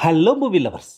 Hello movie lovers,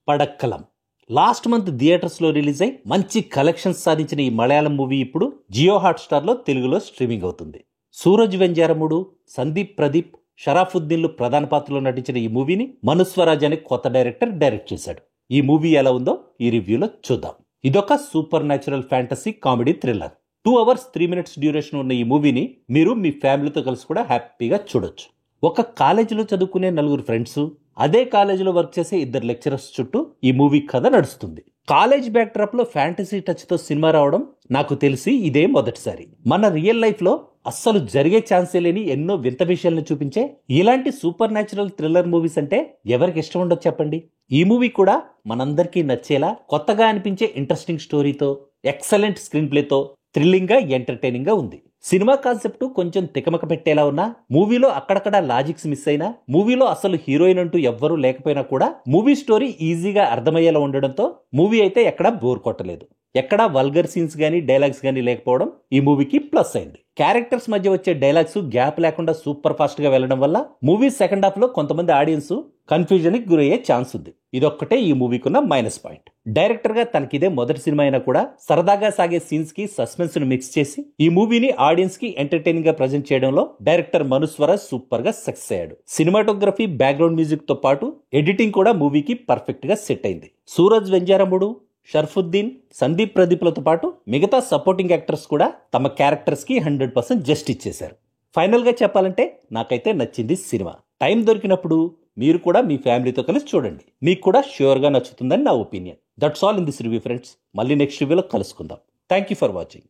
Padakkalam last month థియేటర్స్లో release అయి మంచి కలెక్షన్స్ సాధించిన ఈ మలయాళం మూవీ ఇప్పుడు జియో హాట్స్టార్లో తెలుగులో స్ట్రీమింగ్ అవుతుంది. సూరజ్ వెంజారముడు, సందీప్ ప్రదీప్, షరాఫుద్దీన్లు ప్రధాన పాత్రలో నటించిన ఈ మూవీని మనుస్వరాజ్ అనే కొత్త డైరెక్టర్ డైరెక్ట్ చేశాడు. ఈ మూవీ ఎలా ఉందో ఈ రివ్యూలో చూద్దాం. ఇదొక super natural fantasy comedy thriller. 2 hours 3 minutes duration ఉన్న ఈ మూవీని మీరు మీ ఫ్యామిలీతో కలిసి కూడా హ్యాపీగా చూడొచ్చు. ఒక కాలేజీలో చదువుకునే 4 ఫ్రెండ్స్, అదే కాలేజీలో వర్క్ చేసే 2 లెక్చరర్స్ చుట్టూ ఈ మూవీ కథ నడుస్తుంది. కాలేజ్ బ్యాక్డ్రాప్ లో ఫ్యాంటసీ టచ్ తో సినిమా రావడం నాకు తెలిసి ఇదే మొదటిసారి. మన రియల్ లైఫ్ లో అస్సలు జరిగే ఛాన్సే లేని ఎన్నో వింత విషయాలను చూపించే ఇలాంటి సూపర్ న్యాచురల్ థ్రిల్లర్ మూవీస్ అంటే ఎవరికి ఇష్టం ఉండదు చెప్పండి. ఈ మూవీ కూడా మనందరికీ నచ్చేలా కొత్తగా అనిపించే ఇంట్రెస్టింగ్ స్టోరీతో, ఎక్సలెంట్ స్క్రీన్ ప్లేతో థ్రిల్లింగ్ గా, ఎంటర్టైనింగ్ గా ఉంది. సినిమా కాన్సెప్ట్ కొంచెం తికమక పెట్టేలా ఉన్నా, మూవీలో అక్కడక్కడ లాజిక్స్ మిస్ అయినా, మూవీలో అసలు హీరోయిన్ అంటూ ఎవ్వరూ లేకపోయినా కూడా మూవీ స్టోరీ ఈజీగా అర్థమయ్యేలా ఉండడంతో మూవీ అయితే ఎక్కడా బోర్ కొట్టలేదు. ఎక్కడా వల్గర్ సీన్స్ గానీ, డైలాగ్స్ గానీ లేకపోవడం ఈ మూవీకి ప్లస్ అయింది. క్యారెక్టర్స్ మధ్య వచ్చే డైలాగ్స్ గ్యాప్ లేకుండా సూపర్ ఫాస్ట్ గా వెళ్లడం వల్ల మూవీ సెకండ్ హాఫ్ లో కొంతమంది ఆడియన్స్ కన్ఫ్యూజన్ కి గురయ్యే ఛాన్స్ ఉంది. ఇదొక్కటే ఈ మూవీకున్న మైనస్ పాయింట్. డైరెక్టర్ గా తనకిదే మొదటి సినిమా అయినా కూడా సరదాగా సాగే సీన్స్ కి సస్పెన్స్ ను మిక్స్ చేసి ఈ మూవీని ఆడియన్స్ కి ఎంటర్టైనింగ్ గా ప్రజెంట్ చేయడంలో డైరెక్టర్ మనుస్వరాజ్ సూపర్ గా సక్సెస్ అయ్యాడు. సినిమాటోగ్రఫీ, బ్యాక్గ్రౌండ్ మ్యూజిక్ తో పాటు ఎడిటింగ్ కూడా మూవీకి పర్ఫెక్ట్ గా సెట్ అయింది. సూరజ్ వెంజారముడు, షర్ఫుద్దీన్, సందీప్ ప్రదీప్లతో పాటు మిగతా సపోర్టింగ్ యాక్టర్స్ కూడా తమ క్యారెక్టర్స్ కి 100% జస్ట్ ఇచ్చేశారు. ఫైనల్ గా చెప్పాలంటే నాకైతే నచ్చింది సినిమా. టైం దొరికినప్పుడు మీరు కూడా మీ ఫ్యామిలీతో కలిసి చూడండి. మీకు కూడా ష్యూర్ గా నచ్చుతుందని నా opinion. That's all in this review friends. మళ్ళీ నెక్స్ట్ రివ్యూలో కలుసుకుందాం. Thank you for watching.